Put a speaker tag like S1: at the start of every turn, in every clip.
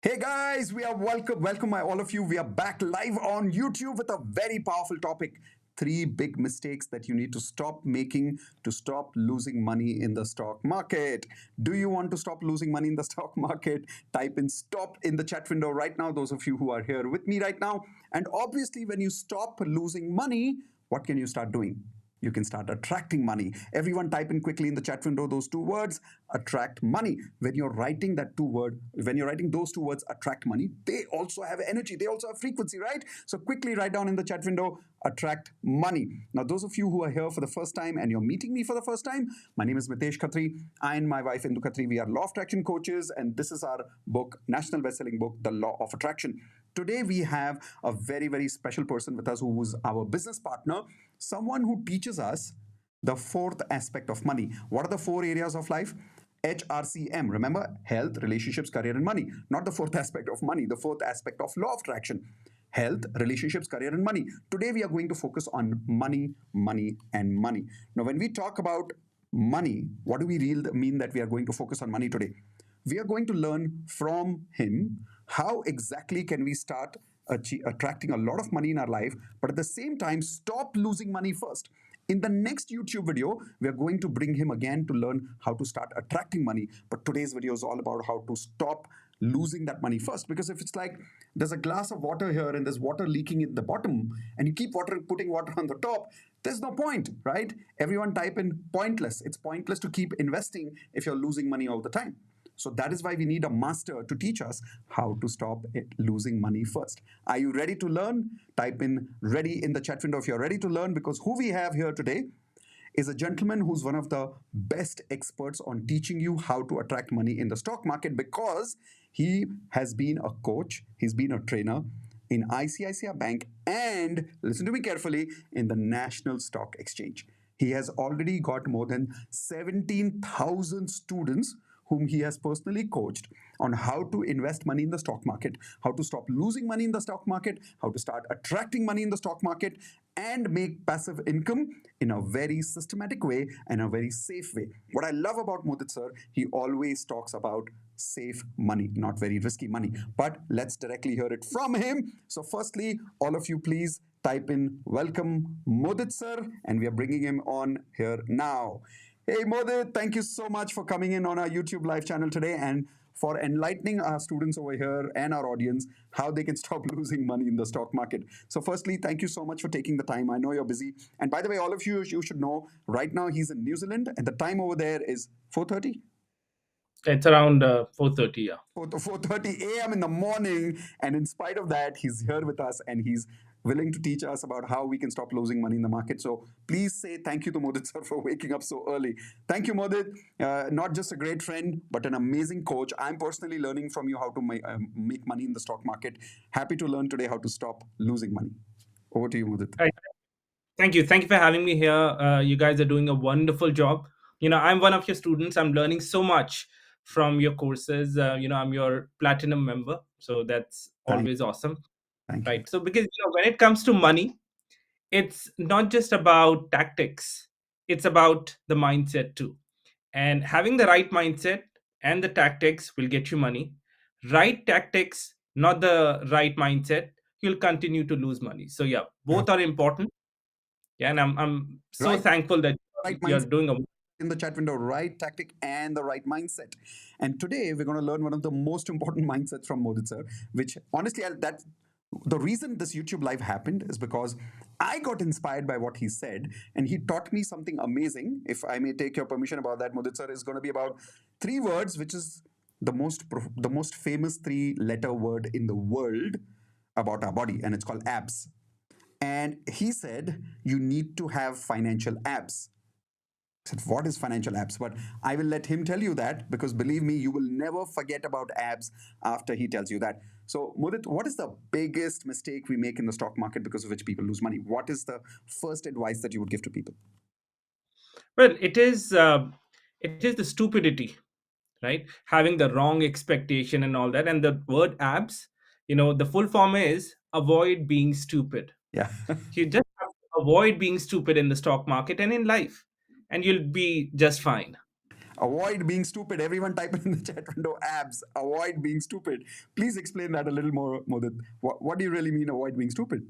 S1: Hey guys, we are welcome all of you. We are back live on YouTube with a very powerful topic. Three big mistakes that you need to stop making to stop losing money in the stock market. Do you want to stop losing money in the stock market? Type in stop in the chat window right now, those of you who are here with me right now. And obviously, when you stop losing money, what can you start doing? You can start attracting money. Everyone type in quickly in the chat window those two words, attract money. When you're writing those two words, attract money, they also have energy, they also have frequency, right? So quickly write down in the chat window, attract money. Now, those of you who are here for the first time and you're meeting me for the first time, my name is Mitesh Khatri. I and my wife Indu Khatri, we are law of attraction coaches, and this is our book, national best-selling book, The Law of Attraction. Today, we have a very, very special person with us who is our business partner, someone who teaches us the fourth aspect of money. What are the four areas of life? HRCM, remember, health, relationships, career, and money. Not the fourth aspect of money, the fourth aspect of law of attraction. Health, relationships, career, and money. Today, we are going to focus on money, money, and money. Now, when we talk about money, what do we really mean that we are going to focus on money today? We are going to learn from him how exactly can we start attracting a lot of money in our life, but at the same time, stop losing money first. In the next YouTube video, we are going to bring him again to learn how to start attracting money. But today's video is all about how to stop losing that money first. Because if it's like there's a glass of water here and there's water leaking at the bottom, and you keep putting water on the top, there's no point, right? Everyone type in pointless. It's pointless to keep investing if you're losing money all the time. So that is why we need a master to teach us how to stop losing money first. Are you ready to learn? Type in ready in the chat window if you're ready to learn, because who we have here today is a gentleman who's one of the best experts on teaching you how to attract money in the stock market, because he has been a coach, he's been a trainer in ICICI Bank, and listen to me carefully, in the National Stock Exchange. He has already got more than 17,000 students whom he has personally coached on how to invest money in the stock market, how to stop losing money in the stock market, how to start attracting money in the stock market, and make passive income in a very systematic way and a very safe way. What I love about Modit sir, he always talks about safe money, not very risky money. But let's directly hear it from him. So, firstly, all of you, please type in welcome Modit sir, and we are bringing him on here now. Hey Modit, thank you so much for coming in on our YouTube live channel today and for enlightening our students over here and our audience how they can stop losing money in the stock market. So, firstly, thank you so much for taking the time. I know you're busy. And by the way, all of you should know right now he's in New Zealand and the time over there is 4:30.
S2: It's around 4:30. Yeah.
S1: 4:30 a.m. in the morning, and in spite of that, he's here with us and he's willing to teach us about how we can stop losing money in the market. So please say thank you to Modit sir for waking up so early. Thank you, Modit. Not just a great friend, but an amazing coach. I'm personally learning from you how to make money in the stock market. Happy to learn today how to stop losing money. Over to you, Modit.
S2: Right. Thank you. Thank you for having me here. You guys are doing a wonderful job. I'm one of your students. I'm learning so much from your courses. I'm your platinum member, so that's
S1: Thank,
S2: always awesome.
S1: thank you.
S2: Right. So because when it comes to money, it's not just about tactics. It's about the mindset too. And having the right mindset and the tactics will get you money. Right tactics, not the right mindset, you'll continue to lose money. So yeah, both are important. Yeah, and I'm so
S1: Right,
S2: thankful that
S1: right
S2: you're
S1: mindset
S2: doing a
S1: in the chat window, right tactic and the right mindset. And today we're going to learn one of the most important mindsets from Modit sir, which honestly, that the reason this YouTube live happened is because I got inspired by what he said, and he taught me something amazing. If I may take your permission about that, Modit sir, is going to be about three words, which is the most famous three-letter word in the world about our body, and it's called abs. And he said you need to have financial abs. I said, what is financial apps? But I will let him tell you that, because believe me, you will never forget about apps after he tells you that. So, Mudit, what is the biggest mistake we make in the stock market because of which people lose money? What is the first advice that you would give to people?
S2: well. It is the stupidity, right? Having the wrong expectation and all that. And the word abs, the full form is avoid being stupid.
S1: Yeah.
S2: You just have to avoid being stupid in the stock market and in life, and you'll be just fine.
S1: Avoid being stupid. Everyone type it in the chat window. Abs. Avoid being stupid. Please explain that a little more, Modit. What do you really mean avoid being stupid?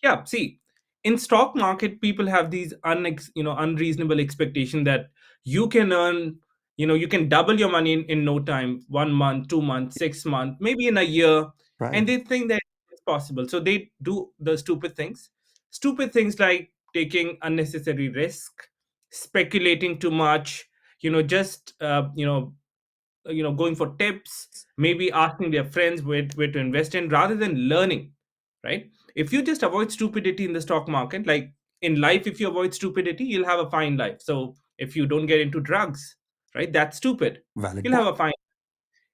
S2: Yeah, see, in stock market, people have these unreasonable expectation that you can earn, you can double your money in no time, 1 month, 2 months, 6 months, maybe in a year, and
S1: Right.
S2: they think that it's possible. So they do the stupid things like taking unnecessary risk, speculating too much, just going for tips, maybe asking their friends where to invest in rather than learning, right? If you just avoid stupidity in the stock market, like in life, if you avoid stupidity, you'll have a fine life. So if you don't get into drugs, right, that's stupid,
S1: Valid
S2: you'll have
S1: point.
S2: a fine.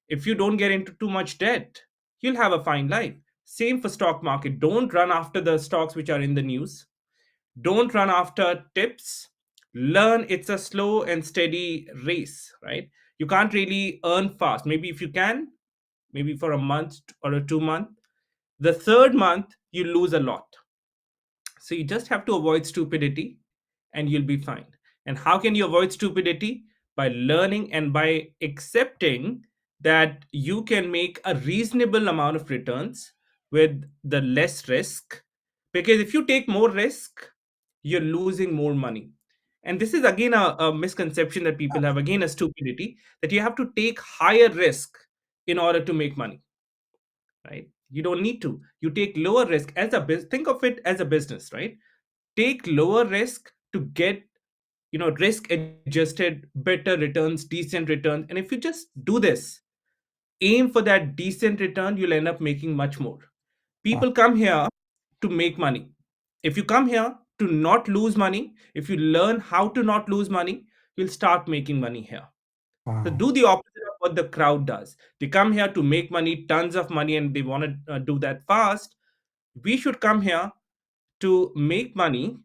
S2: If you don't get into too much debt, you'll have a fine life. Same for stock market. Don't run after the stocks which are in the news. Don't run after tips. Learn. It's a slow and steady race, right? You can't really earn fast. Maybe if you can, maybe for a month or a 2 month. The third month, you lose a lot. So you just have to avoid stupidity and you'll be fine. And how can you avoid stupidity? By learning and by accepting that you can make a reasonable amount of returns with the less risk. Because if you take more risk, you're losing more money. And this is again a misconception that people have, again, a stupidity that you have to take higher risk in order to make money, right? You don't need to. You take lower risk as a business. Think of it as a business, right? Take lower risk to get risk adjusted better returns, decent returns. And if you just do this, aim for that decent return, you'll end up making much more.
S1: Wow.
S2: People come here to make money. If you come here to not lose money, if you learn how to not lose money, you'll start making money here. So
S1: Wow.
S2: do the opposite of what the crowd does. They come here to make money, tons of money, and they want to do that fast. We should come here to make money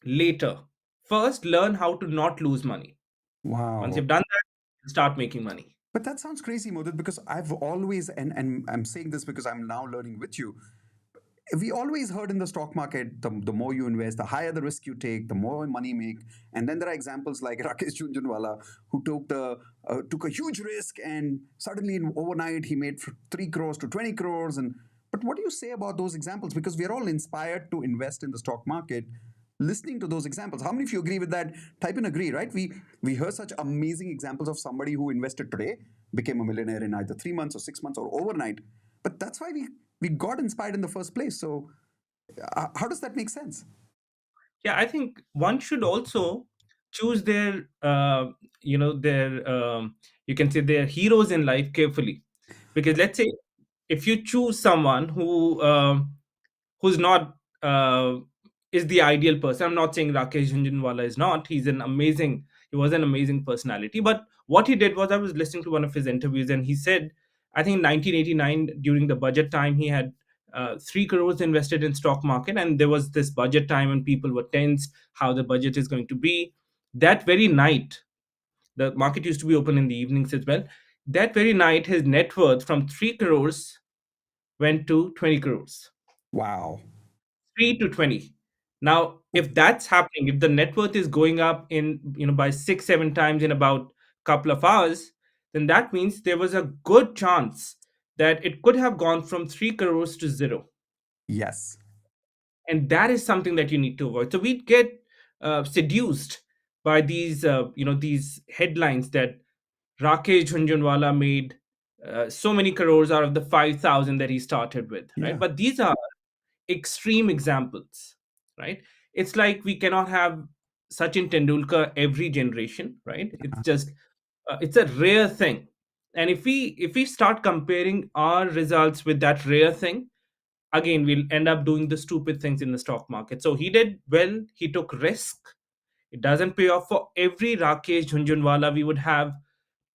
S2: later. First, learn how to not lose money. Once
S1: Wow.
S2: you've done that, start making money.
S1: But that sounds crazy, Modit, because I've always, and I'm saying this because I'm now learning with you. We always heard in the stock market, the more you invest, the higher the risk you take, the more money you make. And then there are examples like Rakesh Jhunjhunwala, who took a huge risk, and suddenly in overnight he made 3 crores to 20 crores. And but what do you say about those examples? Because we're all inspired to invest in the stock market, listening to those examples. How many of you agree with that? Type in agree, right? We hear such amazing examples of somebody who invested today, became a millionaire in either 3 months or 6 months or overnight. But that's why we got inspired in the first place. So how does that make sense?
S2: Yeah, I think one should also choose their you can say their heroes in life carefully, because let's say if you choose someone who's not is the ideal person. I'm not saying Rakesh Jhunjhunwala is not. He was an amazing personality. But what he did was, I was listening to one of his interviews, and he said, I think in 1989 during the budget time, he had 3 crores invested in stock market, and there was this budget time, and people were tense how the budget is going to be. That very night, the market used to be open in the evenings as well. That very night, his net worth from 3 crores went to 20 crores.
S1: Wow.
S2: 3 to 20. Now if that's happening, if the net worth is going up in by 6 7 times in about couple of hours, then that means there was a good chance that it could have gone from 3 crores to zero.
S1: Yes.
S2: And that is something that you need to avoid. So we get seduced by these headlines that Rakesh Jhunjhunwala made so many crores out of the 5,000 that he started with, right?
S1: Yeah.
S2: But these are extreme examples, right? It's like we cannot have Sachin Tendulkar every generation, right? It's just it's a rare thing. And if we start comparing our results with that rare thing, again we'll end up doing the stupid things in the stock market. So he did well, he took risk. It doesn't pay off for every Rakesh Jhunjhunwala. We would have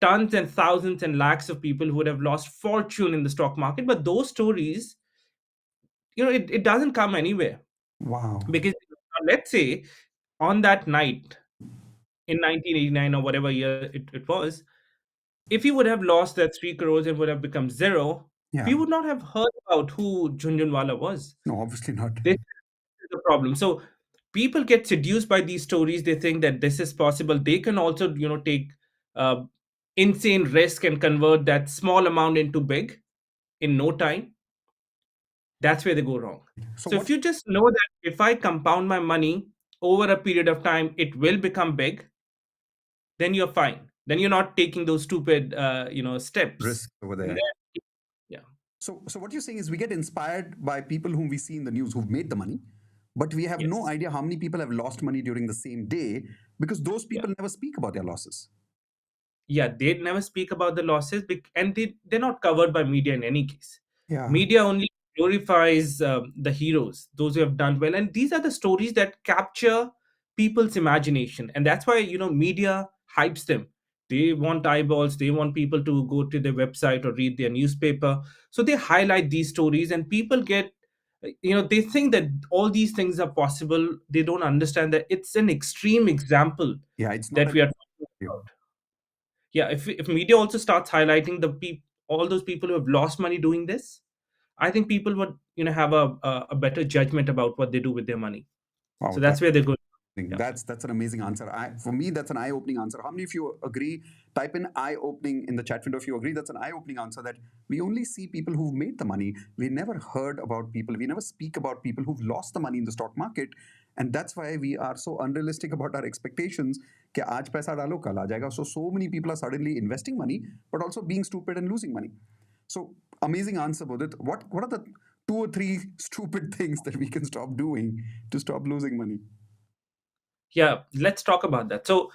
S2: tons and thousands and lakhs of people who would have lost fortune in the stock market. But those stories, it doesn't come anywhere.
S1: Wow.
S2: Because let's say on that night in 1989 or whatever year it was, if he would have lost that 3 crores and would have become zero, we
S1: Yeah.
S2: would not have heard about who Jhunjhunwala was.
S1: No, obviously not.
S2: This is the problem. So people get seduced by these stories. They think that this is possible. They can also, take uh, insane risk and convert that small amount into big in no time. That's where they go wrong.
S1: So
S2: So if
S1: what?
S2: you just know that if I compound my money over a period of time, it will become big, then you're fine. Then you're not taking those stupid, steps.
S1: Risk over
S2: And
S1: there.
S2: then, yeah,
S1: So what you're saying is we get inspired by people whom we see in the news who've made the money, but we have no
S2: yes,
S1: idea how many people have lost money during the same day because those
S2: yeah.
S1: people never speak about their losses.
S2: Yeah, they never speak about the losses, and they're not covered by media in any case.
S1: Yeah.
S2: Media only glorifies the heroes, those who have done well, and these are the stories that capture people's imagination, and that's why media hypes them. They want eyeballs, they want people to go to their website or read their newspaper, so they highlight these stories, and people get, they think that all these things are possible. They don't understand that it's an extreme example
S1: Yeah, it's not
S2: that
S1: an
S2: we are talking
S1: issue.
S2: about. Yeah, if media also starts highlighting all those people who have lost money doing this, I think people would have a better judgment about what they do with their money. So
S1: Wow,
S2: that's where they're going. Yeah.
S1: that's an amazing answer. For me, that's an eye-opening answer. How many of you agree? Type in eye-opening in the chat window if you agree. That's an eye-opening answer. That we only see people who've made the money. We never heard about people. We never speak about people who've lost the money in the stock market, and that's why we are so unrealistic about our expectations. कि आज पैसा डालो कल आ जाएगा. So many people are suddenly investing money, but also being stupid and losing money. So amazing answer, Bodit. What are the two or three stupid things that we can stop doing to stop losing money?
S2: Yeah, let's talk about that. So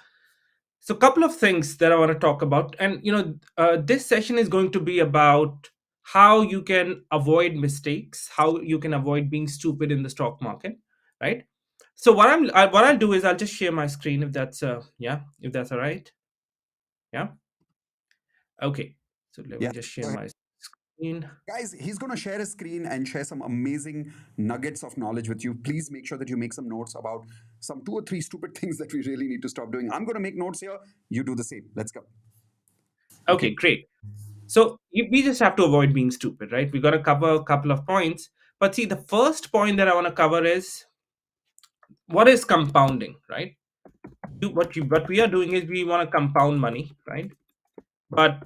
S2: a couple of things that I want to talk about, and this session is going to be about how you can avoid mistakes, how you can avoid being stupid in the stock market, right? So what I'll do is I'll just share my screen, if that's if that's all right. Yeah. Okay. So let me
S1: Yeah.
S2: just share
S1: Go ahead.
S2: my screen.
S1: Guys, he's going to share his screen and share some amazing nuggets of knowledge with you. Please make sure that you make some notes about some two or three stupid things that we really need to stop doing. I'm going to make notes here. You do the same. Let's go. Okay.
S2: Okay, great. So we just have to avoid being stupid, right? We got to cover a couple of points. But see, the first point that I want to cover is what is compounding, right? What we are doing is we want to compound money, right? But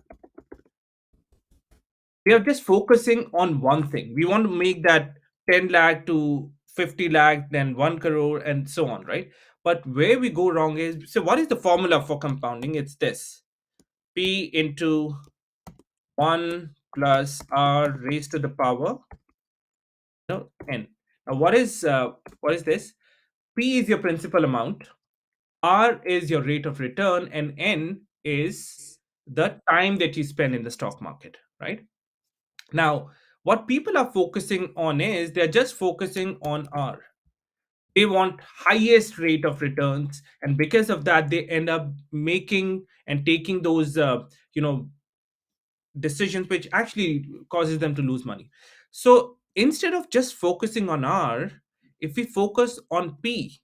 S2: we are just focusing on one thing. We want to make that 10 lakh to 50 lakh, then 1 crore, and so on, right? But where we go wrong is, so what is the formula for compounding? It's this: P into 1 plus R raised to the power n. Now what is this? P is your principal amount, R is your rate of return, and N is the time that you spend in the stock market, right? Now, what people are focusing on is they're just focusing on R. They want highest rate of returns, and because of that, they end up making and taking those decisions which actually causes them to lose money. So instead of just focusing on R, if we focus on P,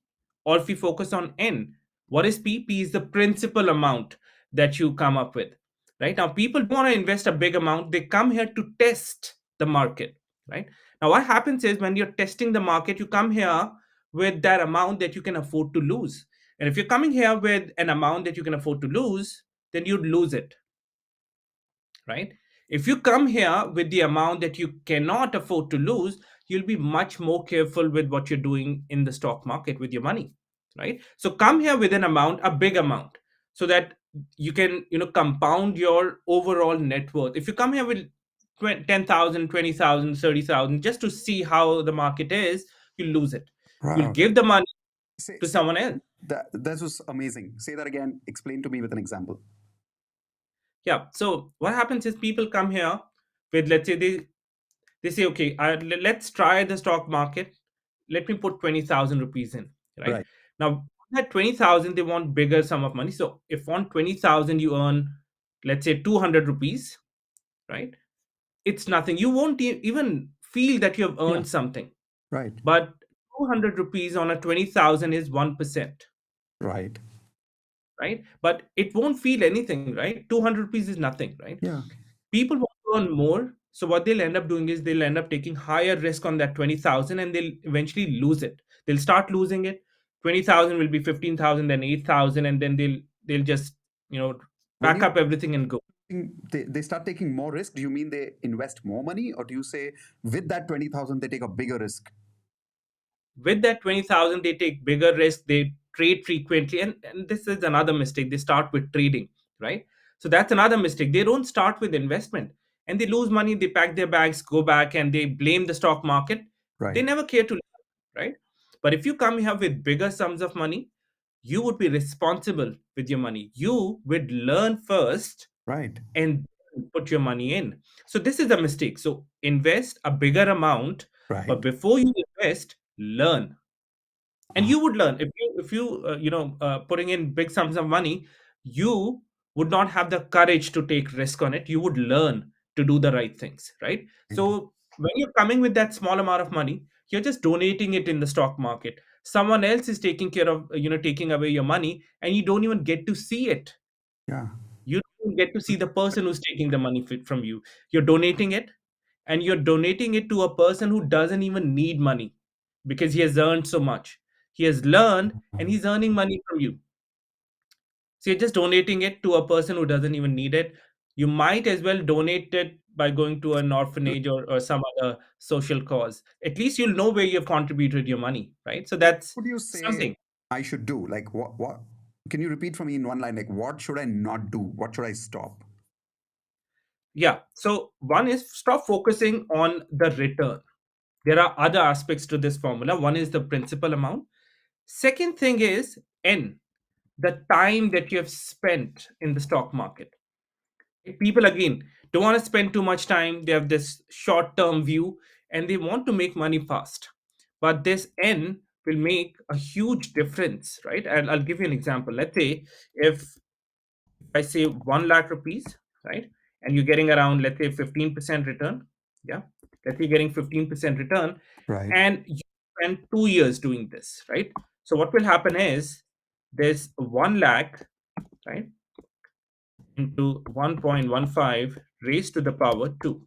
S2: or if we focus on N, what is P? P is the principal amount that you come up with. Right now, people don't want to invest a big amount. They come here to test the market. Right now, what happens is when you're testing the market, you come here with that amount that you can afford to lose. And if you're coming here with an amount that you can afford to lose, then you'd lose it, right? If you come here with the amount that you cannot afford to lose, you'll be much more careful with what you're doing in the stock market with your money, right? So come here with an amount, a big amount, so that you can, compound your overall net worth. If you come here with 10,000, 20,000, 30,000, just to see how the market is, you'll lose it. You'll
S1: Wow.
S2: give the money to
S1: Say
S2: someone else.
S1: that was amazing. Say that again. Explain to me with an example.
S2: Yeah. So what happens is people come here with, let's say, they say, okay, let's try the stock market. Let me put 20,000 rupees in, right?
S1: Right.
S2: Now, that 20,000, they want bigger sum of money. So if on 20,000 you earn, let's say, 200 rupees, right? It's nothing. You won't even feel that you have
S1: Yeah.
S2: earned something.
S1: Right.
S2: But 200 rupees on a 20,000 is 1%,
S1: Right.
S2: right? But it won't feel anything, right? 200 rupees is nothing, right?
S1: Yeah.
S2: People want to earn more. So what they'll end up doing is they'll end up taking higher risk on that 20,000, and they'll eventually lose it. They'll start losing it. 20,000 will be 15,000, then 8,000, and then they'll just, you know,
S1: When
S2: pack
S1: you
S2: up everything and go.
S1: think they start taking more risk, do you mean they invest more money, or do you say with that 20,000 they take a bigger risk?
S2: With that 20,000, they take bigger risk, they trade frequently, and this is another mistake. They start with trading, right? So that's another mistake. They don't start with investment, and they lose money, they pack their bags, go back, and they blame the stock market. They
S1: Right,
S2: never care to learn, right? But if you come here with bigger sums of money, you would be responsible with your money. You would learn first
S1: right,
S2: and put your money in. So this is a mistake. So invest a bigger amount, but
S1: right.
S2: before you invest, learn. And
S1: Ah,
S2: you would learn if you putting in big sums of money, you would not have the courage to take risk on it. You would learn to do the right things, right?
S1: right.
S2: So when you're coming with that small amount of money, you're just donating it in the stock market. Someone else is taking care of, taking away your money, and you don't even get to see it.
S1: Yeah,
S2: You don't get to see the person who's taking the money from you. You're donating it, and you're donating it to a person who doesn't even need money because he has earned so much. He has learned and he's earning money from you. So you're just donating it to a person who doesn't even need it. You might as well donate it by going to an orphanage, or some other social cause. At least you'll know where you've contributed your money, right? So that's
S1: what do you say
S2: something.
S1: I should do? Like, what? Can you repeat for me in one line? Like, what should I not do? What should I stop?
S2: Yeah. So one is stop focusing on the return. There are other aspects to this formula. One is the principal amount. Second thing is N, the time that you have spent in the stock market. People again don't want to spend too much time. They have this short term view and they want to make money fast. But this N will make a huge difference, right? And I'll give you an example. Let's say if I say 1 lakh rupees, right? And you're getting around, let's say, 15% return. Yeah. Let's say you're getting 15% return,
S1: Right.
S2: and you spend 2 years doing this, right? So what will happen is this 1 lakh, right, into 1.15 raised to the power 2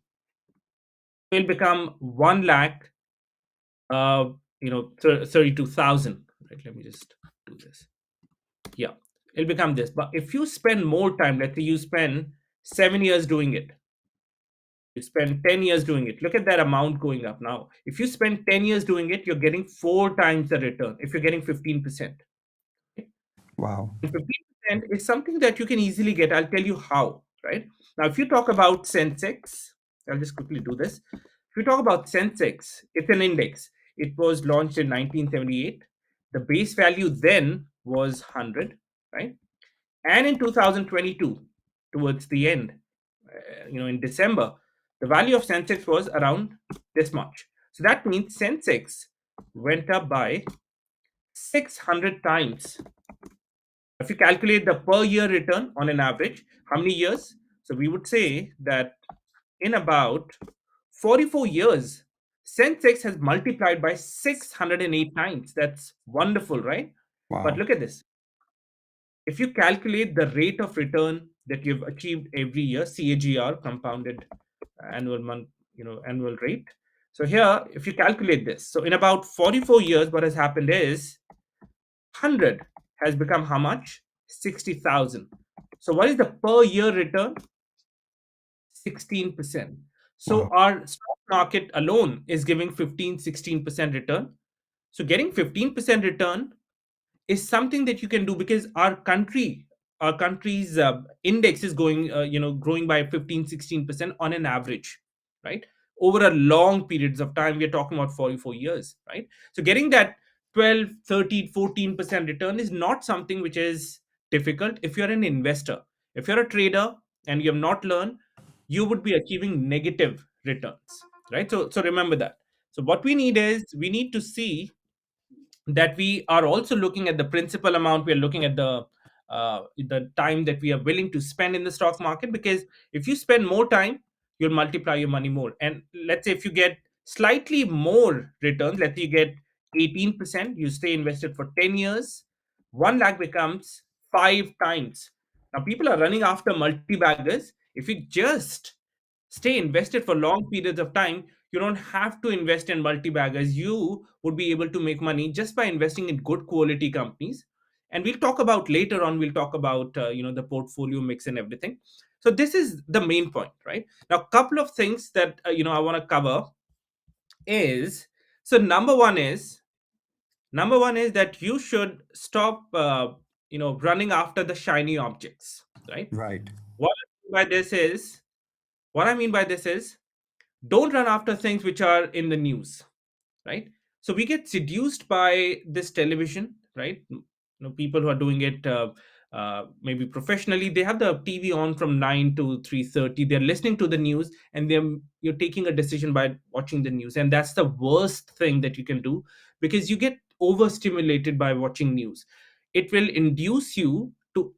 S2: will become 1 lakh, 32,000, right? Let me just do this. Yeah. It'll become this. But if you spend more time, let's say you spend 7 years doing it, you spend 10 years doing it. Look at that amount going up now. If you spend 10 years doing it, you're getting 4 times the return if you're getting 15%.
S1: Wow.
S2: And 15% is something that you can easily get. I'll tell you how, right? Now, if you talk about Sensex, I'll just quickly do this. If you talk about Sensex, it's an index. It was launched in 1978. The base value then was 100, right? And in 2022, towards the end, in December, the value of Sensex was around this much. So that means Sensex went up by 600 times. If you calculate the per year return on an average, how many years? So we would say that in about 44 years, Sensex has multiplied by 608 times. That's wonderful, right? But
S1: Wow.
S2: look at this. If you calculate the rate of return that you've achieved every year, CAGR, compounded annual month, annual rate. So here, if you calculate this, so in about 44 years, what has happened is 100 has become how much? 60,000. So what is the per year return? 16%. So
S1: Wow.
S2: our stock market alone is giving 15, 16% return. So getting 15% return is something that you can do because our country's index is growing by 15, 16% on an average, right? Over a long periods of time. We're talking about 44 years, right? So getting that 12, 13, 14% return is not something which is difficult. If you're an investor, if you're a trader and you have not learned, you would be achieving negative returns, right? So remember that. So what we need is we need to see that we are also looking at the principal amount. We are looking at the time that we are willing to spend in the stock market, because if you spend more time, you'll multiply your money more. And let's say if you get slightly more returns, let's say you get 18%, you stay invested for 10 years, 1 lakh becomes 5 times. Now people are running after multi baggers. If you just stay invested for long periods of time. You don't have to invest in multi-baggers. You would be able to make money just by investing in good quality companies. And we'll talk about later on, we'll talk about the portfolio mix and everything. So this is the main point, right? Now, a couple of things that I want to cover is, so number one is that you should stop running after the shiny objects, right?
S1: Right.
S2: what i mean by this is what I mean by this is, don't run after things which are in the news, right? So we get seduced by this television, right? People who are doing it maybe professionally, they have the TV on from 9 to 3:30. They're listening to the news, and you're taking a decision by watching the news, and that's the worst thing that you can do, because you get overstimulated by watching news. It will induce you to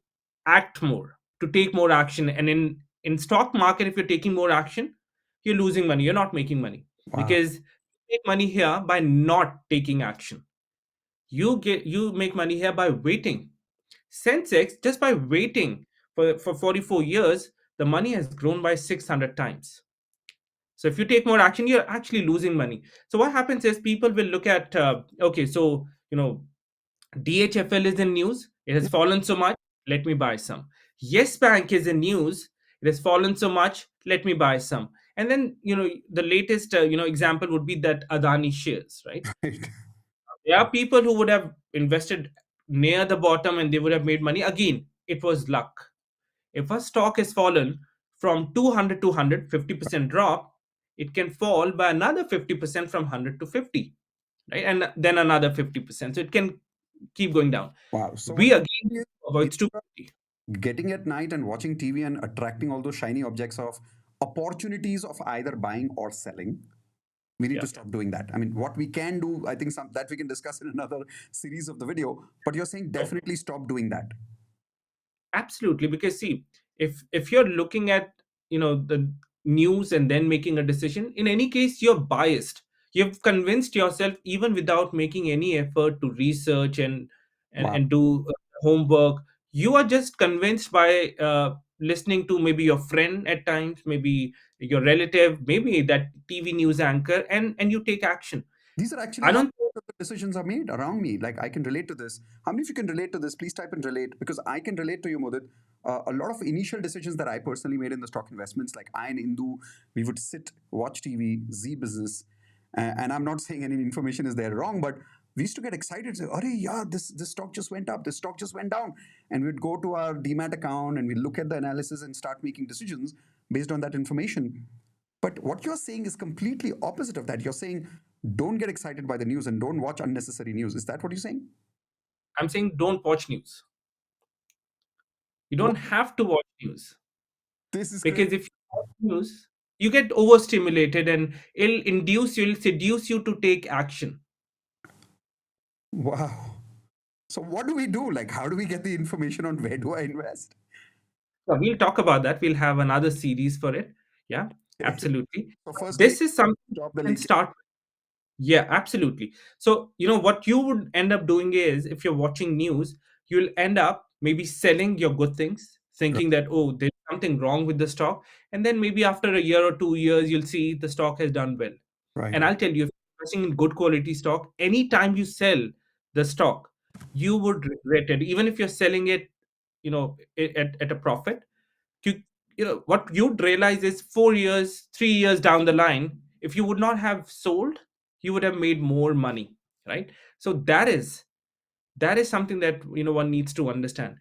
S2: act more, to take more action, and in stock market, if you're taking more action, you're losing money, you're not making money,
S1: Wow.
S2: because make money here by not taking action. You make money here by waiting. Sensex, just by waiting for 44 years, the money has grown by 600 times. So if you take more action, you're actually losing money. So what happens is, people will look at, okay, so DHFL is in news, it has
S1: Yeah.
S2: fallen so much, let me buy some. Yes Bank is in news, it has fallen so much, let me buy some. And then the latest example would be that Adani shares, right?
S1: Right.
S2: There are people who would have invested near the bottom and they would have made money. Again, it was luck. If a stock has fallen from 200 to 100, 50% drop, it can fall by another 50% from 100 to 50, right? And then another 50%. So it can keep going down.
S1: Wow. So what
S2: We
S1: you're
S2: again
S1: saying is,
S2: avoid
S1: instead of
S2: stupidity.
S1: getting at night and watching TV and attracting all those shiny objects of opportunities of either buying or selling, we need
S2: Yeah.
S1: to stop doing that. I mean, what we can do, I think some that we can discuss in another series of the video. But you're saying
S2: Oh,
S1: definitely stop doing that.
S2: absolutely, because see, if you're looking at the news and then making a decision, in any case you're biased. You've convinced yourself, even without making any effort to research and,
S1: Wow.
S2: and do homework. You are just convinced by listening to maybe your friend at times, maybe your relative, maybe that TV news anchor, and you take action.
S1: These are actually
S2: I
S1: how
S2: don't.
S1: most of the decisions are made around me. Like I can relate to this. How many of you can relate to this? Please type in relate because I can relate to you, Modit. A lot of initial decisions that I personally made in the stock investments, like I and Indu, we would sit, watch TV, Z business, and I'm not saying any information is there wrong, but we used to get excited. Say, "Arey, yeah, this stock just went up. This stock just went down," and we'd go to our Demat account and we look at the analysis and start making decisions based on that information. But what you're saying is completely opposite of that. You're saying don't get excited by the news and don't watch unnecessary news. Is that what you're saying?
S2: I'm saying, don't watch news. You don't
S1: What?
S2: have to watch news,
S1: This is crazy.
S2: because if you watch news, you get overstimulated, and it'll seduce you to take action.
S1: Wow. So what do we do? Like, how do we get the information on where do I invest?
S2: So we'll talk about that. We'll have another series for it. Yeah,
S1: Okay.
S2: absolutely.
S1: So firstly,
S2: This is something
S1: stop the
S2: you can
S1: leakage.
S2: start. Yeah, absolutely. So, what you would end up doing is, if you're watching news, you'll end up maybe selling your good things,
S1: Right.
S2: thinking that, oh, there's something wrong with the stock. And then maybe after a year or 2 years, you'll see the stock has done well.
S1: Right.
S2: And I'll tell you, if you're investing in good quality stock, anytime you sell the stock, you would regret it. Even if you're selling it, at a profit, you what you'd realize is 4 years, 3 years down the line, if you would not have sold, you would have made more money, right? So that is something that one needs to understand.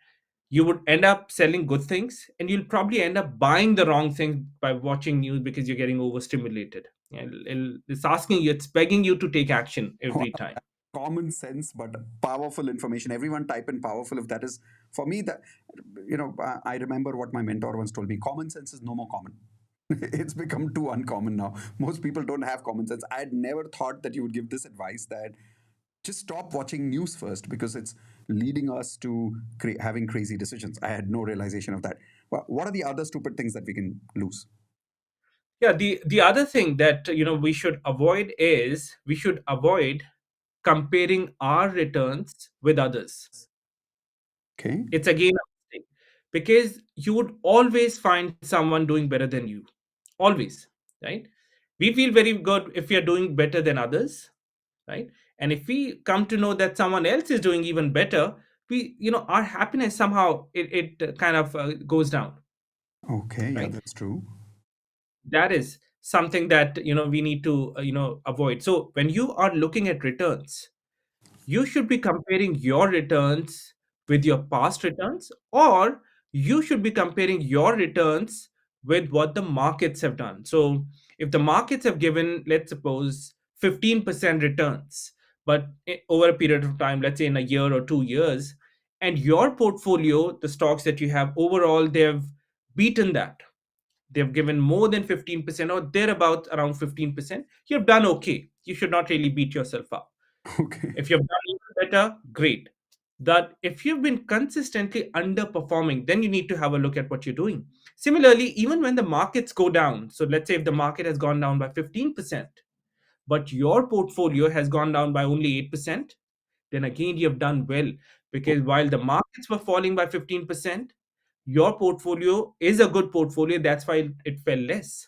S2: You would end up selling good things, and you'll probably end up buying the wrong things by watching news, because you're getting overstimulated. And it's asking you, it's begging you to take action every time.
S1: Common sense, but powerful information. Everyone type in powerful if that is for me. That I remember what my mentor once told me. Common sense is no more common. It's become too uncommon now. Most people don't have common sense. I had never thought that you would give this advice that just stop watching news first because it's leading us to having crazy decisions. I had no realization of that. Well, what are the other stupid things that we can lose?
S2: Yeah, the other thing that we should avoid is, we should avoid comparing our returns with others.
S1: Okay.
S2: It's again a mistake, because you would always find someone doing better than you. always, right? We feel very good if we are doing better than others, right? And if we come to know that someone else is doing even better, we, our happiness somehow it kind of goes down,
S1: Okay, yeah,
S2: right?
S1: that's true.
S2: That is something that we need to avoid. So when you are looking at returns, you should be comparing your returns with your past returns, or you should be comparing your returns with what the markets have done. So if the markets have given, let's suppose, 15% returns, but over a period of time, let's say in a year or 2 years, and your portfolio, the stocks that you have overall, they've beaten that, they've given more than 15% or thereabout around 15%, you've done okay. You should not really beat yourself up.
S1: Okay.
S2: If you've done even better, great. That if you've been consistently underperforming, then you need to have a look at what you're doing. Similarly, even when the markets go down, so let's say if the market has gone down by 15%, but your portfolio has gone down by only 8%, then again you've done well,
S1: Oh,
S2: because while the markets were falling by 15%, your portfolio is a good portfolio. That's why it fell less,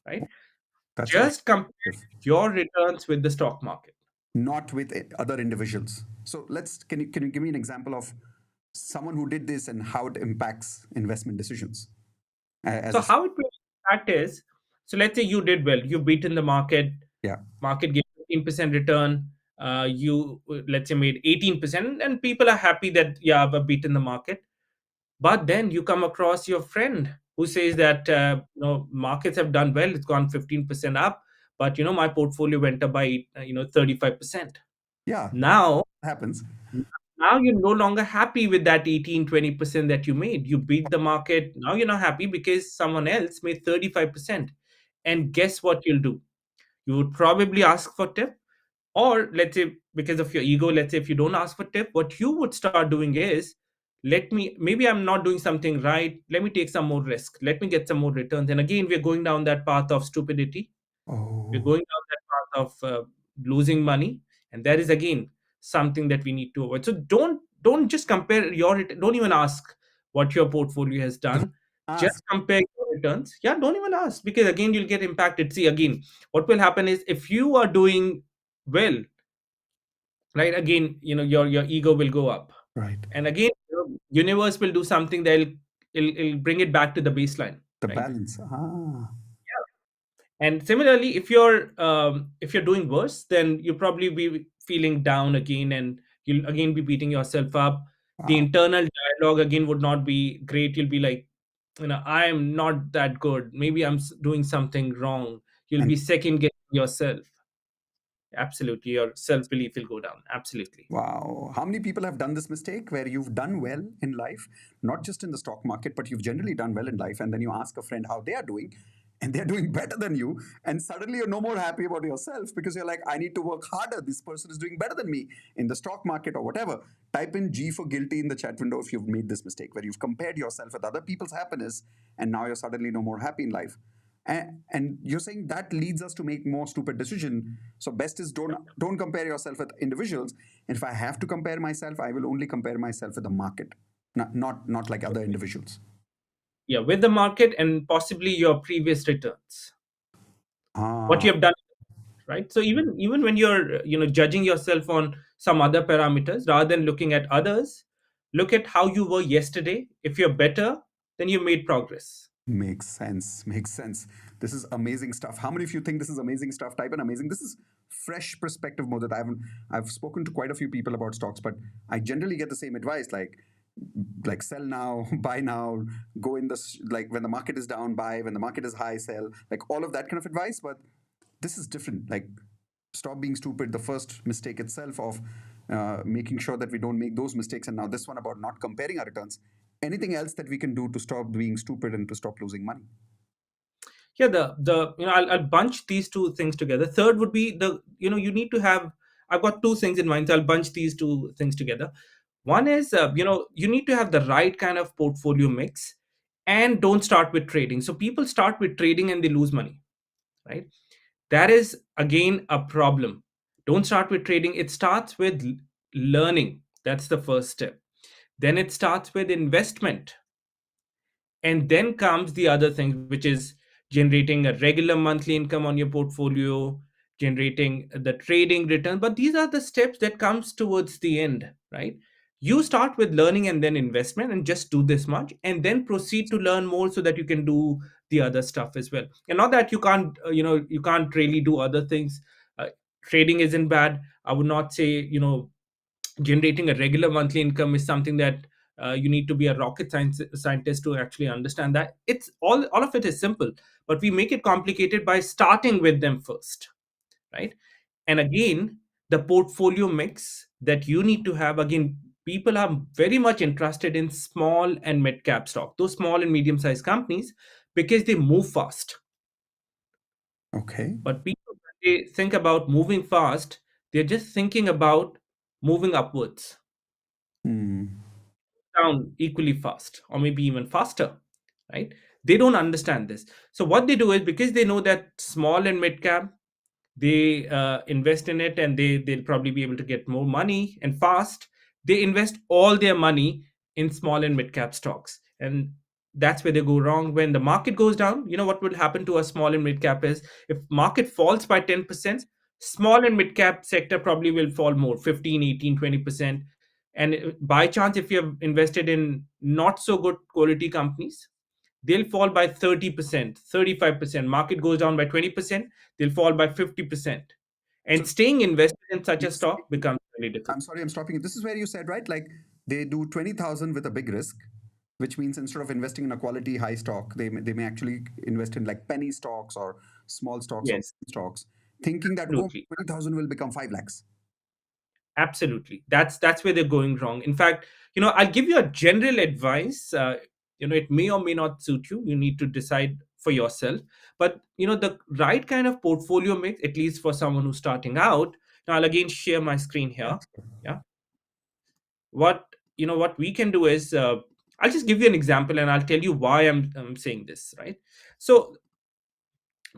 S2: right?
S1: oh, that's very
S2: Just compare
S1: effective.
S2: your returns with the stock market.
S1: Not with other individuals. So can you give me an example of someone who did this and how it impacts investment decisions as
S2: So
S1: a
S2: how it will impact is, so let's say you did well, you beaten the market,
S1: yeah.
S2: market gave 15% return, you let's say made 18%, and people are happy that yeah, I've beaten the market. But then you come across your friend who says that markets have done well, it's gone 15% up, but my portfolio went up by 35%.
S1: Yeah,
S2: Now
S1: happens.
S2: now you're no longer happy with that 18-20% that you made. You beat the market. Now you're not happy because someone else made 35%. And guess what you'll do? You would probably ask for tip. Or let's say because of your ego, let's say if you don't ask for tip, what you would start doing is, maybe I'm not doing something right. Let me take some more risk. Let me get some more returns. And again, we're going down that path of stupidity. We're
S1: Oh,
S2: going down that path of losing money, and that is again something that we need to avoid. So don't just compare don't even ask what your portfolio has done. Just
S1: ask.
S2: compare your returns. Yeah, don't even ask, because again you'll get impacted. See, again, what will happen is, if you are doing well, right, again, your ego will go up,
S1: Right.
S2: and again, universe will do something that it'll bring it back to the baseline,
S1: The
S2: right?
S1: balance. Ah,
S2: And similarly, if you're doing worse, then you'll probably be feeling down again, and you'll again be beating yourself up. The
S1: wow.
S2: internal dialogue again would not be great. You'll be like, I am not that good. Maybe I'm doing something wrong. You'll
S1: And
S2: be second guessing yourself. Absolutely, your self belief will go down. Absolutely.
S1: wow. How many people have done this mistake where you've done well in life, not just in the stock market, but you've generally done well in life, and then you ask a friend how they are doing, and they're doing better than you, and suddenly you're no more happy about yourself because you're like, I need to work harder. This person is doing better than me in the stock market or whatever. Type in G for guilty in the chat window if you've made this mistake where you've compared yourself with other people's happiness, and now you're suddenly no more happy in life. And you're saying that leads us to make more stupid decision. So best is don't compare yourself with individuals. And if I have to compare myself, I will only compare myself with the market, not like other individuals.
S2: Yeah, with the market and possibly your previous returns, what
S1: Ah,
S2: you have done, right? So even when you're judging yourself on some other parameters, rather than looking at others, look at how you were yesterday. If you're better, then you made progress.
S1: makes sense. Makes sense. This is amazing stuff. How many of you think this is amazing stuff? Type in amazing. This is fresh perspective more that I've spoken to quite a few people about stocks, but I generally get the same advice like sell now, buy now, go in this like when the market is down, buy, when the market is high, sell, like all of that kind of advice. But this is different. Like stop being stupid. The first mistake itself of making sure that we don't make those mistakes, and now this one about not comparing our returns. Anything else that we can do to stop being stupid and to stop losing money?
S2: Yeah, the I'll bunch these two things together. Third would be the you need to have. I've got two things in mind, so I'll bunch these two things together. One is you need to have the right kind of portfolio mix, and don't start with trading. So people start with trading and they lose money, right? That is again a problem. Don't start with trading. It starts with learning. That's the first step. Then it starts with investment, and then comes the other thing, which is generating a regular monthly income on your portfolio, generating the trading return. But these are the steps that comes towards the end, right? You start with learning and then investment, and just do this much and then proceed to learn more so that you can do the other stuff as well. And not that you can't, you can't really do other things. uh, Trading isn't bad. I would not say, generating a regular monthly income is something that you need to be a scientist to actually understand. That it's all of it is simple, but we make it complicated by starting with them first, right? And again, the portfolio mix that you need to have, again, people are very much interested in small and mid cap stock, those small and medium sized companies, because they move fast.
S1: Okay.
S2: But people, when they think about moving fast, they're just thinking about moving upwards,
S1: Hmm.
S2: down equally fast, or maybe even faster, right? They don't understand this. So what they do is, because they know that small and mid cap, they invest in it, and they'll probably be able to get more money and fast. They invest all their money in small and mid cap stocks, and that's where they go wrong. When the market goes down, you know what will happen to a small and mid cap is, if market falls by 10%, small and mid cap sector probably will fall more, 15, 18, 20%. And by chance, if you have invested in not so good quality companies, they'll fall by 30%, 35%. Market goes down by 20%, they'll fall by 50%.
S1: So
S2: And staying invested in such
S1: you're
S2: a stock
S1: saying,
S2: becomes really
S1: I'm
S2: difficult.
S1: sorry, I'm stopping you. This is where you said, right? Like they do 20,000 with a big risk, which means instead of investing in a quality high stock, they may actually invest in like penny stocks or small stocks or
S2: Yes,
S1: stocks, thinking that, oh,
S2: absolutely.
S1: 20,000 will become 5 lakhs.
S2: Absolutely. That's where they're going wrong. In fact, I'll give you a general advice. It may or may not suit you. You need to decide for yourself. But the right kind of portfolio mix, at least for someone who's starting out. Now I'll again share my screen
S1: Yeah.
S2: here. Yeah. What we can do is, I'll just give you an example and I'll tell you why I'm saying this, right? So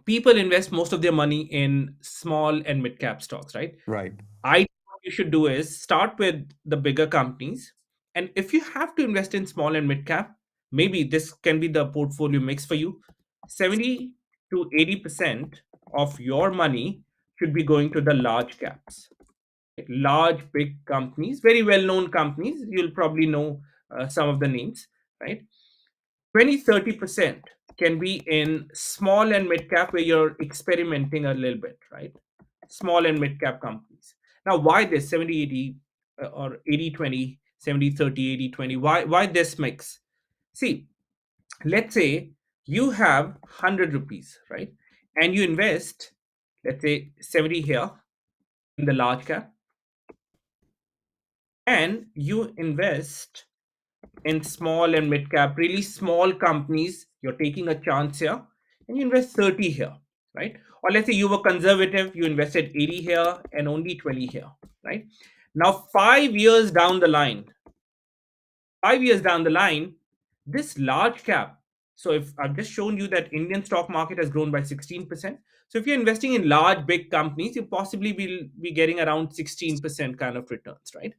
S2: people invest most of their money in small and mid cap stocks, right?
S1: Right.
S2: I What you should do is start with the bigger companies. And if you have to invest in small and mid cap, maybe this can be the portfolio mix for you. 70 to 80% of your money should be going to the large caps, large big companies, very well known companies. You'll probably know some of the names, right? 20-30% can be in small and mid cap, where you're experimenting a little bit, right? Small and mid cap companies. Now why this 70-80, or 80-20, 70-30, 80-20? Why this mix? See, let's say you have 100 rupees, right? And you invest, let's say, 70 here in the large cap, and you invest in small and mid cap, really small companies. You're taking a chance here, and you invest 30 here, right? Or let's say you were conservative, you invested 80 here and only 20 here, right? Now, 5 years down the line, 5 years down the line, this large cap. So if I've just shown you that Indian stock market has grown by 16%. So if you're investing in large, big companies, you possibly will be getting around 16% kind of returns, right?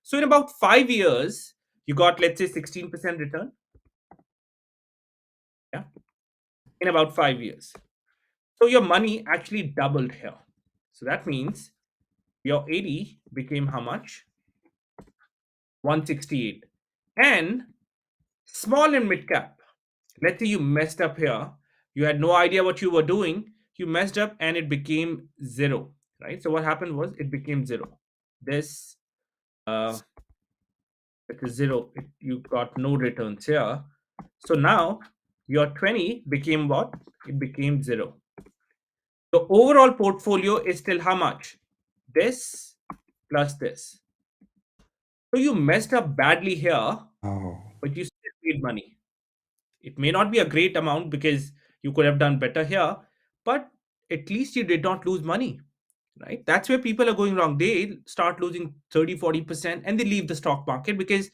S2: So in about 5 years, you got, let's say, 16% return. Yeah. In about 5 years. So your money actually doubled here. So that means your 80 became how much? 168. And small and mid cap. Let's say you messed up here. You had no idea what you were doing. You messed up and it became zero, right? So what happened was it became zero. This, it is zero. You got no returns here. So now your 20 became what? It became zero. The overall portfolio is still how much? This plus this. So you messed up badly here,
S1: Oh.
S2: but you still made money. It may not be a great amount because you could have done better here, but at least you did not lose money, right? That's where people are going wrong. They start losing 30-40% and they leave the stock market because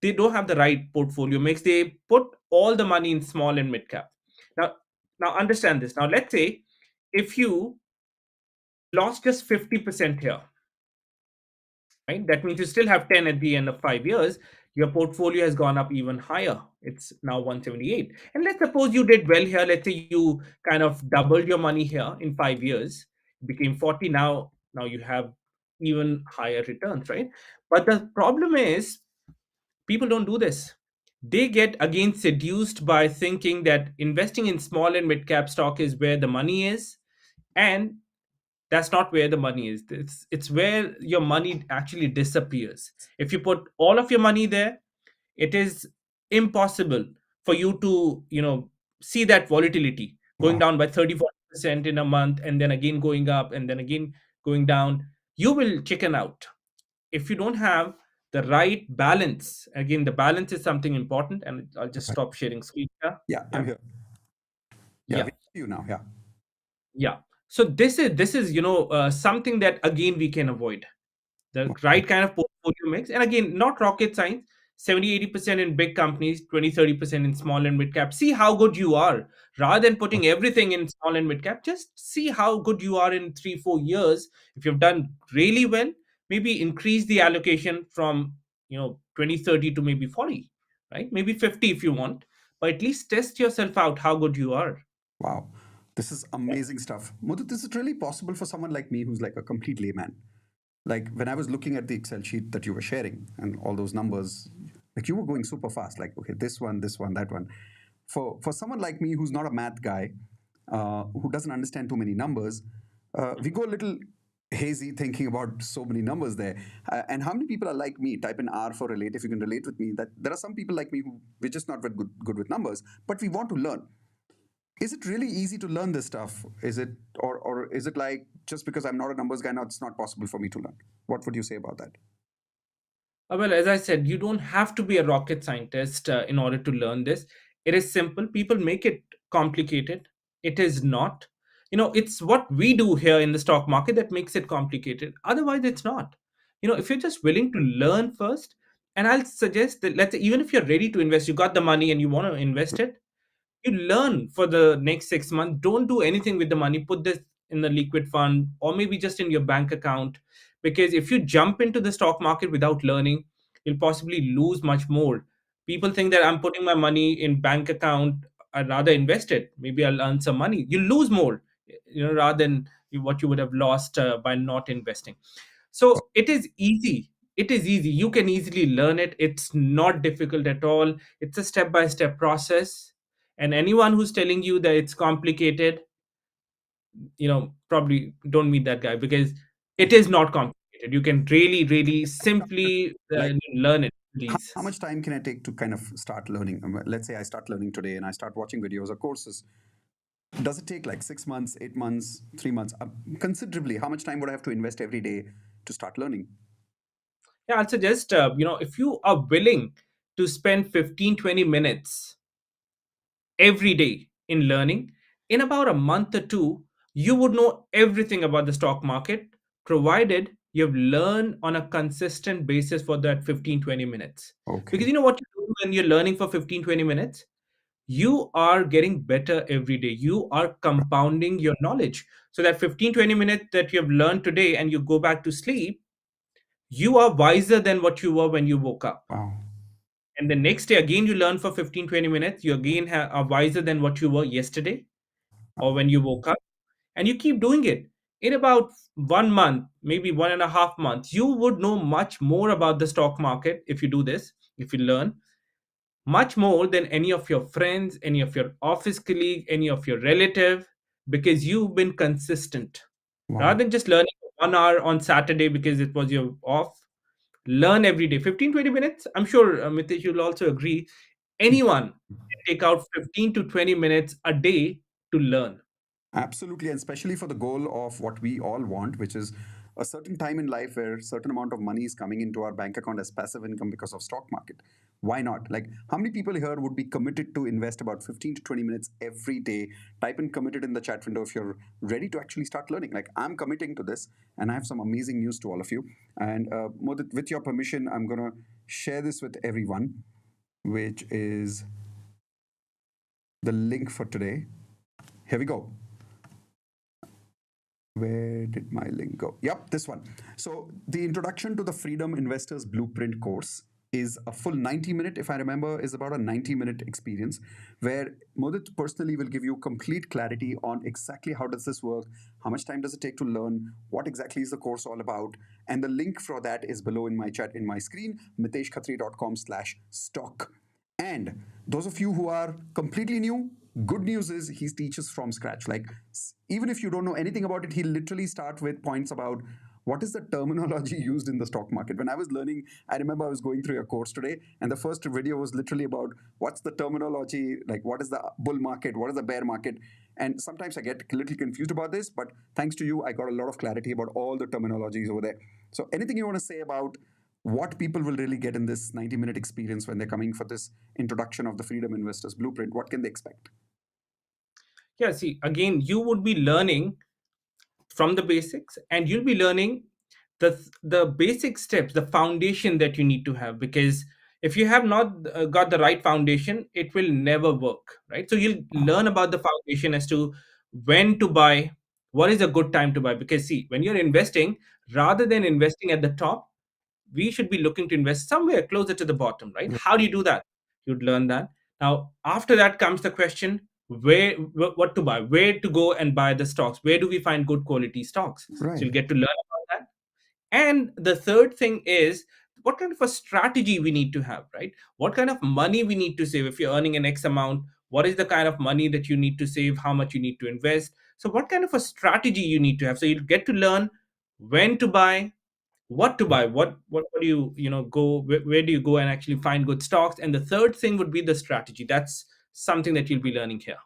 S2: they don't have the right portfolio mix. They put all the money in small and mid cap. Now, now understand this. Now, let's say if you lost just 50% here, right? That means you still have 10 at the end of 5 years. your portfolio has gone up even higher. It's now 178. And let's suppose you did well here. Let's say you kind of doubled your money here in 5 years, became 40. Now you have even higher returns, right? But the problem is people don't do this. They get again seduced by thinking that investing in small and mid cap stock is where the money is. And that's not where the money is. It's where your money actually disappears. If you put all of your money there, it is impossible for you to see that volatility going
S1: Wow.
S2: down by 30-40% in a month, and then again going up, and then again going down. You will chicken out if you don't have the right balance. Again, the balance is something important, and I'll just
S1: Right.
S2: stop sharing screen here.
S1: Yeah, I'm
S2: Yeah.
S1: here. Yeah,
S2: Yeah.
S1: we see you now. Yeah.
S2: Yeah. So this is something that again we can avoid. The
S1: Okay.
S2: right kind of portfolio mix. And again, not rocket science. 70-80% in big companies, 20-30% in small and mid cap. See how good you are. Rather than putting everything in small and mid cap, just see how good you are in 3-4 years. If you've done really well, maybe increase the allocation from 20-30 to maybe 40, right? Maybe 50 if you want. But at least test yourself out how good you are.
S1: Wow. This is amazing stuff. Mudit, this is really possible for someone like me who's like a complete layman. Like when I was looking at the Excel sheet that you were sharing and all those numbers, like you were going super fast. Like, okay, this one, that one. For someone like me who's not a math guy, who doesn't understand too many numbers, we go a little hazy thinking about so many numbers there. And how many people are like me? Type in R for relate if you can relate with me. That there are some people like me who we're just not very good with numbers, but we want to learn. Is it really easy to learn this stuff? Is it, or is it like just because I'm not a numbers guy now it's not possible for me to learn? What would you say about that?
S2: Well, as I said, you don't have to be a rocket scientist in order to learn this. It is simple. People make it complicated. It is not. It's what we do here in the stock market that makes it complicated. Otherwise, it's not. If you're just willing to learn first, and I'll suggest that, let's say, even if you're ready to invest, you got the money and you want to invest it, you learn for the next 6 months. Don't do anything with the money. Put this in the liquid fund or maybe just in your bank account. Because if you jump into the stock market without learning, you'll possibly lose much more. People think that I'm putting my money in bank account, I'd rather invest it. Maybe I'll earn some money. You lose more, rather than what you would have lost by not investing. So it is easy. It is easy. You can easily learn it. It's not difficult at all. It's a step by step process. And anyone who's telling you that it's complicated, probably don't meet that guy, because it is not complicated. You can really, really simply
S1: Like,
S2: learn it.
S1: how much time can I take to kind of start learning? Let's say I start learning today and I start watching videos or courses. Does it take like 6 months, 8 months, 3 months? Considerably, how much time would I have to invest every day to start learning?
S2: Yeah, I'll suggest, if you are willing to spend 15-20 minutes every day in learning, in about a month or two, you would know everything about the stock market, provided you've learned on a consistent basis for that 15-20 minutes. Because
S1: Okay.
S2: you know what you do when you're learning for 15-20 minutes? You are getting better every day. You are compounding your knowledge. So that 15-20 minutes that you have learned today and you go back to sleep, you are wiser than what you were when you woke up.
S1: Wow.
S2: And the next day, again, you learn for 15-20 minutes. You again are wiser than what you were yesterday or when you woke up. And you keep doing it. In about 1 month, maybe 1.5 months, you would know much more about the stock market if you do this, if you learn much more than any of your friends, any of your office colleague, any of your relative, because you've been consistent.
S1: Wow.
S2: Rather than just learning 1 hour on Saturday because it was your off, learn every day. 15-20 minutes. I'm sure, Mitesh, you'll also agree. Anyone can take out 15 to 20 minutes a day to learn.
S1: Absolutely, and especially for the goal of what we all want, which is a certain time in life where a certain amount of money is coming into our bank account as passive income because of stock market. Why not? Like, how many people here would be committed to invest about 15 to 20 minutes every day? Type in committed in the chat window if you're ready to actually start learning. Like, I'm committing to this, and I have some amazing news to all of you. And Modit, with your permission, I'm going to share this with everyone, which is the link for today. Here we go. Where did my link go? Yep, this one. So, the introduction to the Freedom Investors Blueprint course. is a full 90-minute, if I remember, is about a 90-minute experience where Modit personally will give you complete clarity on exactly how does this work, how much time does it take to learn, what exactly is the course all about. And the link for that is below in my chat, in my screen, miteshkhatri.com/stock. And those of you who are completely new, good news is he teaches from scratch. Like, even if you don't know anything about it, he'll literally start with points about what is the terminology used in the stock market. When I was learning, I remember I was going through a course today, and the first video was literally about what's the terminology, like what is the bull market, what is the bear market. And sometimes I get a little confused about this, but thanks to you, I got a lot of clarity about all the terminologies over there. So anything you want to say about what people will really get in this 90-minute experience when they're coming for this introduction of the Freedom Investors Blueprint? What can they expect?
S2: Yeah, see, again, you would be learning from the basics, and you'll be learning the basic steps, the foundation that you need to have, because if you have not got the right foundation, it will never work, right? So you'll
S1: Wow.
S2: learn about the foundation as to when to buy, what is a good time to buy, because see, when you're investing, rather than investing at the top, we should be looking to invest somewhere closer to the bottom, right? How do you do that? You'd learn that. Now, after that comes the question, what to buy, where to go and buy the stocks, where do we find good quality stocks? So
S1: Right.
S2: you'll get to learn about that. And the third thing is what kind of a strategy we need to have, right? What kind of money we need to save. If you're earning an X amount, what is the kind of money that you need to save, how much you need to invest? So what kind of a strategy you need to have. So you'll get to learn when to buy, what to buy, what do you go, where do you go and actually find good stocks. And the third thing would be the strategy. That's something that you'll be learning here.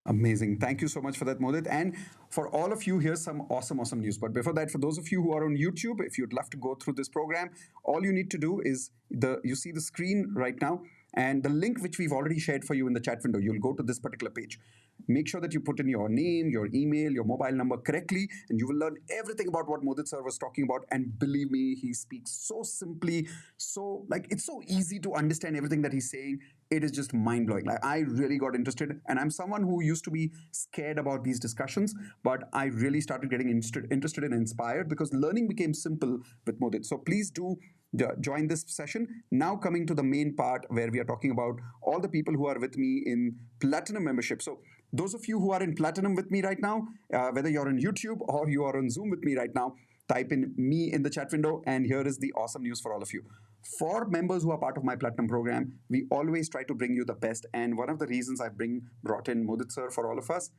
S1: Amazing. Thank you so much for that, Modit. And for all of you, here's some awesome news. But before that, for those of you who are on YouTube, if you'd love to go through this program, all you need to do is you see the screen right now, and the link which we've already shared for you in the chat window, you'll go to this particular page. Make sure that you put in your name, your email, your mobile number correctly, and you will learn everything about what Modit sir was talking about. And believe me, he speaks so simply, so like it's so easy to understand everything that he's saying. It is just mind blowing. Like, I really got interested, and I'm someone who used to be scared about these discussions, but I really started getting interested and inspired because learning became simple with Modit. So please do join this session. Now, coming to the main part where we are talking about all the people who are with me in Platinum membership. So those of you who are in Platinum with me right now, whether you're on YouTube or you are on Zoom with me right now, type in me in the chat window, and here is the awesome news for all of you. For members who are part of my Platinum program, we always try to bring you the best. And one of the reasons I brought in Modit sir for all of us,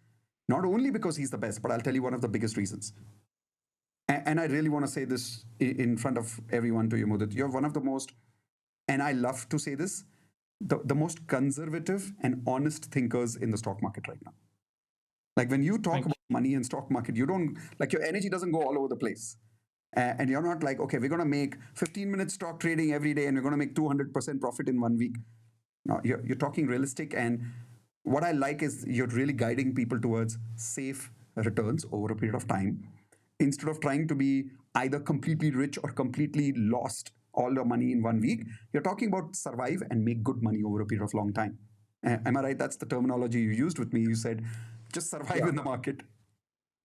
S1: not only because he's the best, but I'll tell you one of the biggest reasons. And I really want to say this in front of everyone to you, Modit. You're one of the most, and I love to say this, the most conservative and honest thinkers in the stock market right now. Like, when you talk
S2: Thank
S1: about money and stock market, you don't, like, your energy doesn't go all over the place. And you're not like, okay, we're going to make 15-minute stock trading every day and we're going to make 200% profit in 1 week. No, you're talking realistic. And what I like is you're really guiding people towards safe returns over a period of time, instead of trying to be either completely rich or completely lost all your money in 1 week. You're talking about survive and make good money over a period of long time. Am I right? That's the terminology you used with me. You said just survive
S2: you.
S1: in the market.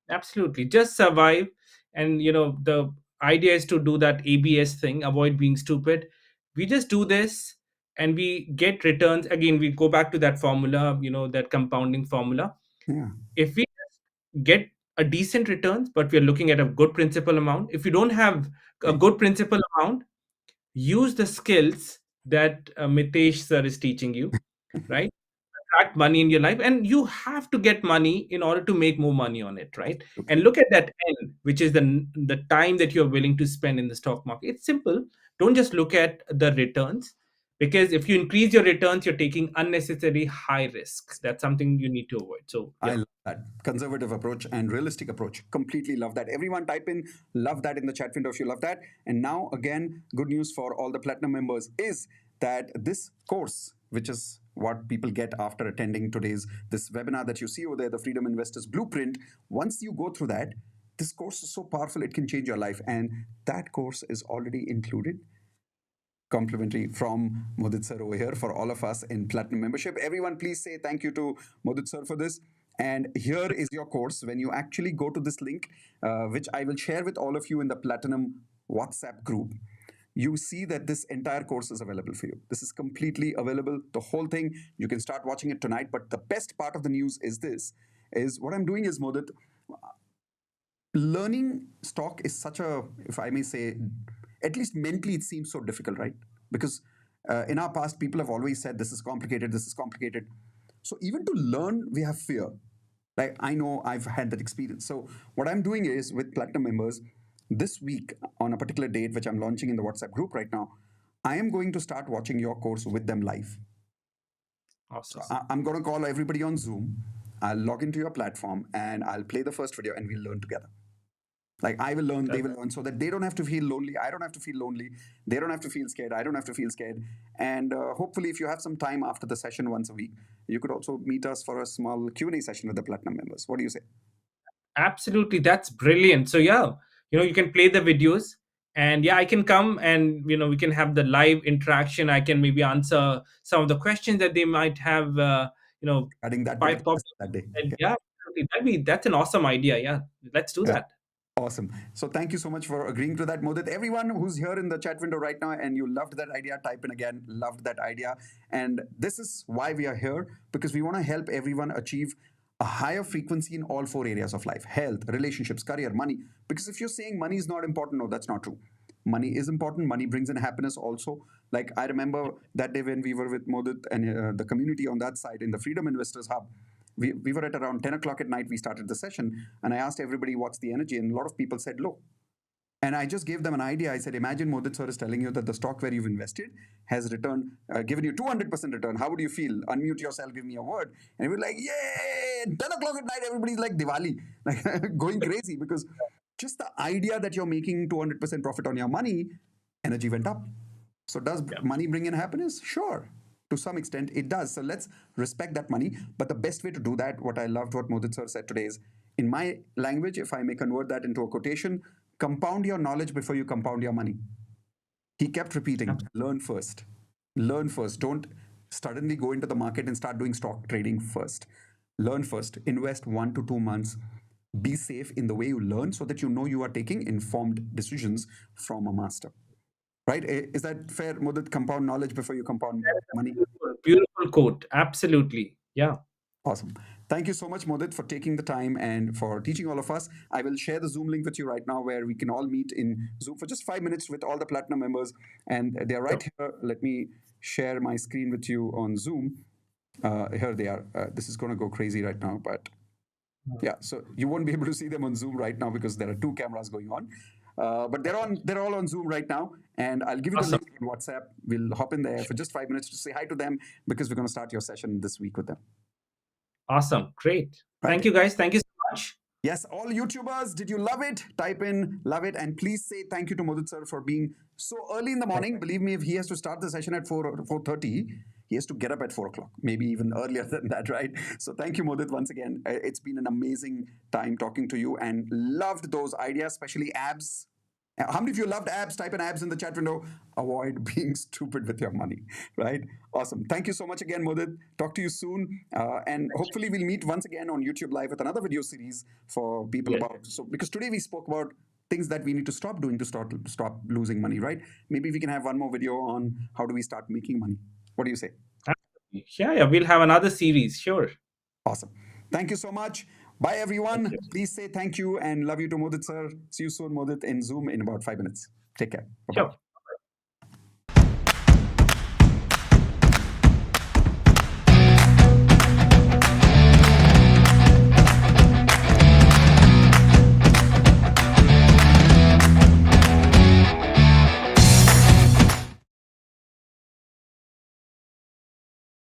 S2: Absolutely. Just survive. And, the idea is to do that ABS thing, avoid being stupid. We just do this and we get returns. Again, we go back to that formula, that compounding formula.
S1: Yeah.
S2: If we just get a decent returns, but we're looking at a good principal amount, if you don't have a
S1: Okay.
S2: good principal amount, use the skills that Mitesh sir is teaching you, right? Attract money in your life, and you have to get money in order to make more money on it, right? And
S1: Absolutely.
S2: look at that N, which is the time that you're willing to spend in the stock market. It's simple. Don't just look at the returns, because if you increase your returns, you're taking unnecessary high risk. That's something you need to avoid. So
S1: I
S2: yeah.
S1: love that conservative approach and realistic approach. Completely love that. Everyone type in love that in the chat window if you love that. And now, again, good news for all the Platinum members is that this course, which is what people get after attending today's this webinar that you see over there, the Freedom Investors Blueprint, once you go through that, this course is so powerful it can change your life. And that course is already included complimentary from Modit sir over here for all of us in Platinum membership. Everyone, please say thank you to Modit sir for this. And here is your course. When you actually go to this link, which I will share with all of you in the Platinum WhatsApp group, you see that this entire course is available for you. This is completely available, the whole thing. You can start watching it tonight. But the best part of the news is this, is what I'm doing is, Modit, learning stock is such a, if I may say, at least mentally, it seems so difficult, right? Because in our past, people have always said, this is complicated, this is complicated. So even to learn, we have fear. Like, I know I've had that experience. So what I'm doing is, with Platinum members, this week on a particular date, which I'm launching in the WhatsApp group right now, I am going to start watching your course with them live. So
S2: Awesome.
S1: I'm going to call everybody on Zoom. I'll log into your platform and I'll play the first video and we'll learn together. Like, I will learn, they will learn, so that they don't have to feel lonely. I don't have to feel lonely. They don't have to feel scared. I don't have to feel scared. And hopefully, if you have some time after the session once a week, you could also meet us for a small Q&A session with the Platinum members. What do you say?
S2: Absolutely, that's brilliant. So yeah, you can play the videos, and yeah, I can come, and we can have the live interaction. I can maybe answer some of the questions that they might have,
S1: Adding that
S2: by
S1: particular
S2: pop.
S1: session that day.
S2: And
S1: Yeah.
S2: yeah, absolutely, that's an awesome idea. Yeah, let's do
S1: Yeah.
S2: that.
S1: Awesome. So thank you so much for agreeing to that, Modit. Everyone who's here in the chat window right now and you loved that idea, type in again, loved that idea. And this is why we are here, because we want to help everyone achieve a higher frequency in all four areas of life: health, relationships, career, money. Because if you're saying money is not important, no, that's not true. Money is important. Money brings in happiness also. Like, I remember that day when we were with Modit and the community on that side in the Freedom Investors Hub. We were at around 10 o'clock at night. We started the session and I asked everybody, what's the energy? And a lot of people said low. And I just gave them an idea. I said, imagine Modit sir is telling you that the stock where you've invested has returned, given you 200% return. How would you feel? Unmute yourself, give me a word. And we're like, yay! And 10 o'clock at night, everybody's like Diwali, like going crazy, because just the idea that you're making 200% profit on your money, energy went up. So does money bring in happiness? Sure. To some extent, it does. So let's respect that money. But the best way to do that, what I loved what Modit sir said today is, in my language, if I may convert that into a quotation, compound your knowledge before you compound your money. He kept repeating, learn first. Learn first. Don't suddenly go into the market and start doing stock trading first. Learn first. Invest 1 to 2 months. Be safe in the way you learn so that you know you are taking informed decisions from a master. Right? Is that fair, Modit? Compound knowledge before you compound money.
S2: Beautiful quote. Absolutely. Yeah.
S1: Awesome. Thank you so much, Modit, for taking the time and for teaching all of us. I will share the Zoom link with you right now where we can all meet in Zoom for just 5 minutes with all the Platinum members. And they're right here. Let me share my screen with you on Zoom. Here they are. This is going to go crazy right now, but yeah, so you won't be able to see them on Zoom right now because there are two cameras going on. But they're all on Zoom right now, and I'll give you the
S2: Awesome.
S1: link on WhatsApp. We'll hop in there for just 5 minutes to say hi to them because we're going to start your session this week with them.
S2: Awesome. Great.
S1: Right?
S2: Thank you, guys. Thank you so much.
S1: Yes, all YouTubers, did you love it? Type in love it, and please say thank you to Modit sir for being so early in the morning. Believe me, if he has to start the session at 4:30, he has to get up at 4 o'clock, maybe even earlier than that, right? So thank you, Modit, once again. It's been an amazing time talking to you and loved those ideas, especially abs. How many of you loved abs? Type in abs in the chat window. Avoid being stupid with your money, right? Awesome. Thank you so much again, Modit. Talk to you soon. And hopefully we'll meet once again on YouTube Live with another video series for people about, so because today we spoke about things that we need to stop doing to stop losing money, right? Maybe we can have one more video on how do we start making money. What do you say?
S2: Yeah, we'll have another series. Sure.
S1: Awesome. Thank you so much. Bye, everyone. Please say thank you and love you to Modit sir. See you soon, Modit, in Zoom in about 5 minutes. Take care. Bye-bye.
S2: Sure.